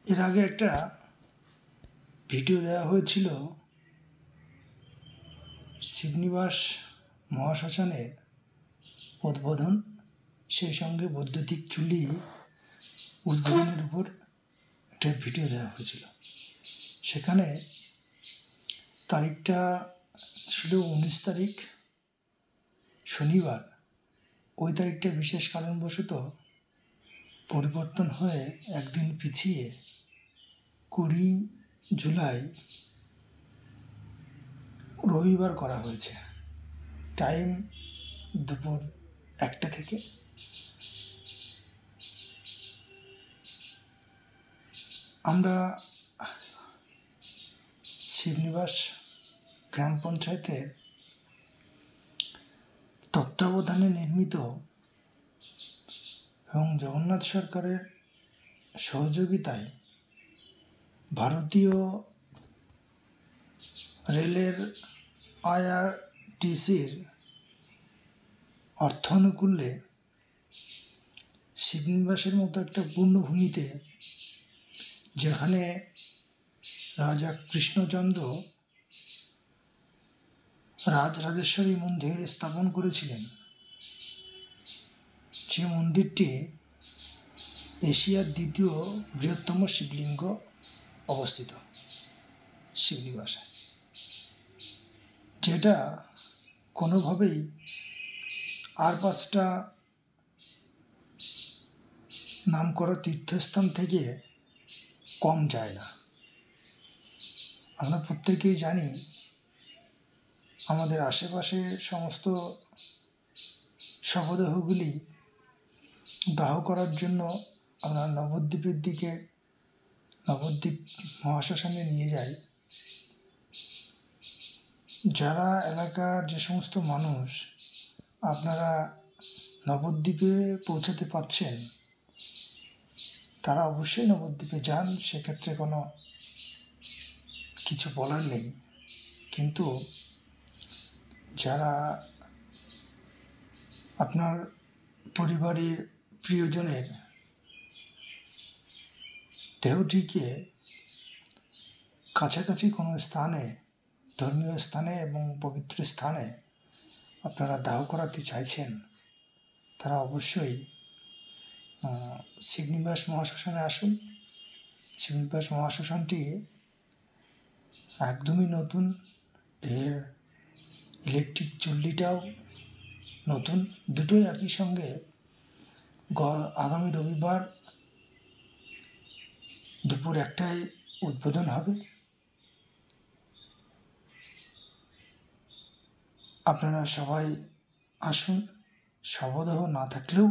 এর আগে একটা ভিডিও দেওয়া হয়েছিল শিবনিবাস মহাশ্মশানের উদ্বোধন, সেই সঙ্গে বৈদ্যুতিক চুল্লি উদ্বোধনের উপর একটা ভিডিও দেওয়া হয়েছিল। সেখানে তারিখটা ছিল 19 তারিখ, শনিবার। ওই তারিখটা বিশেষ কারণবশত পরিবর্তন হয়ে একদিন পিছিয়ে 20 জুলাই রবিবার করা হয়েছে। টাইম দুপুর 1টা থেকে। আমরা শিবনিবাস গ্রাম পঞ্চায়েতের তত্ত্বাবধানে নির্মিত এবং জগন্নাথ সরকারের সহযোগিতায় ভারতীয় রেলের IRTCর অর্থানুকূল্যে শিবনিবাসের মতো একটা পূর্ণভূমিতে, যেখানে রাজা কৃষ্ণচন্দ্র রাজরাজেশ্বরী মন্দির স্থাপন করেছিলেন, যে মন্দিরটি এশিয়ার দ্বিতীয় বৃহত্তম শিবলিঙ্গ অবস্থিত শিবনিবাসে, যেটা কোনোভাবেই আর 5টা নামকরা তীর্থস্থান থেকে কম যায় না। আমরা প্রত্যেকেই জানি আমাদের আশেপাশে সমস্ত শবদেহগুলি দাহ করার জন্য আমরা নবদ্বীপের দিকে, নবদ্বীপ মহাশ্মশানে নিয়ে যাই। যারা এলাকার যে সমস্ত মানুষ আপনারা নবদ্বীপে পৌঁছাতে পারছেন, তারা অবশ্যই নবদ্বীপে যান, সেক্ষেত্রে কোনো কিছু বলার নেই। কিন্তু যারা আপনার পরিবারের প্রিয়জনের দেহটিকে কাছাকাছি কোনো স্থানে, ধর্মীয় স্থানে এবং পবিত্র স্থানে আপনারা দাহ করাতে চাইছেন, তারা অবশ্যই শিবনিবাস মহাশ্মশানে আসুন। শিবনিবাস মহাশ্মশানটি একদমই নতুন, এর ইলেকট্রিক চুল্লিটাও নতুন, দুটোই একই সঙ্গে আগামী রবিবার দুপুর 1টায় উদ্বোধন হবে। আপনারা সবাই আসুন, শবদেহ না থাকলেও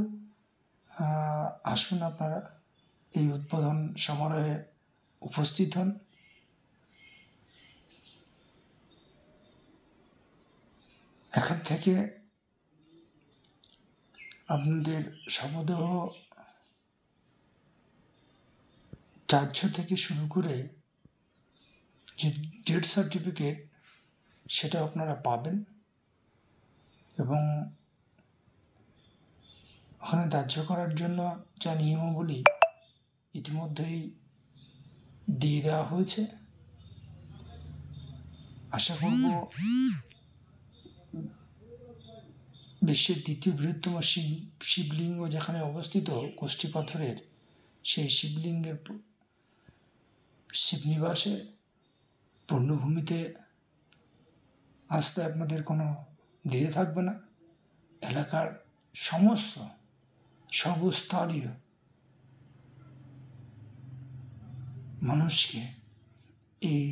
আসুন, আপনারা এই উদ্বোধন সমারোহে উপস্থিত হন। এখান থেকে আপনাদের শবদেহ চার্জ থেকে শুরু করে যে ডেথ সার্টিফিকেট, সেটা আপনারা পাবেন এবং ওখানে দাহ্য করার জন্য যা নিয়মাবলী ইতিমধ্যেই দিয়ে দেওয়া হয়েছে। আশা করব বিশ্বের দ্বিতীয় বৃহত্তম শিবলিঙ্গ যেখানে অবস্থিত কষ্টি পাথরের, সেই শিবলিঙ্গের শিবনিবাসে পূর্ণভূমিতে আসতে আপনাদের কোনো দ্বিধা থাকবে না। এলাকার সমস্ত সর্বস্তরীয় মানুষকে এই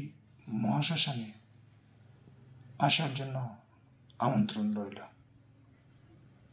মহাশ্মশানে আসার জন্য আমন্ত্রণ রইল।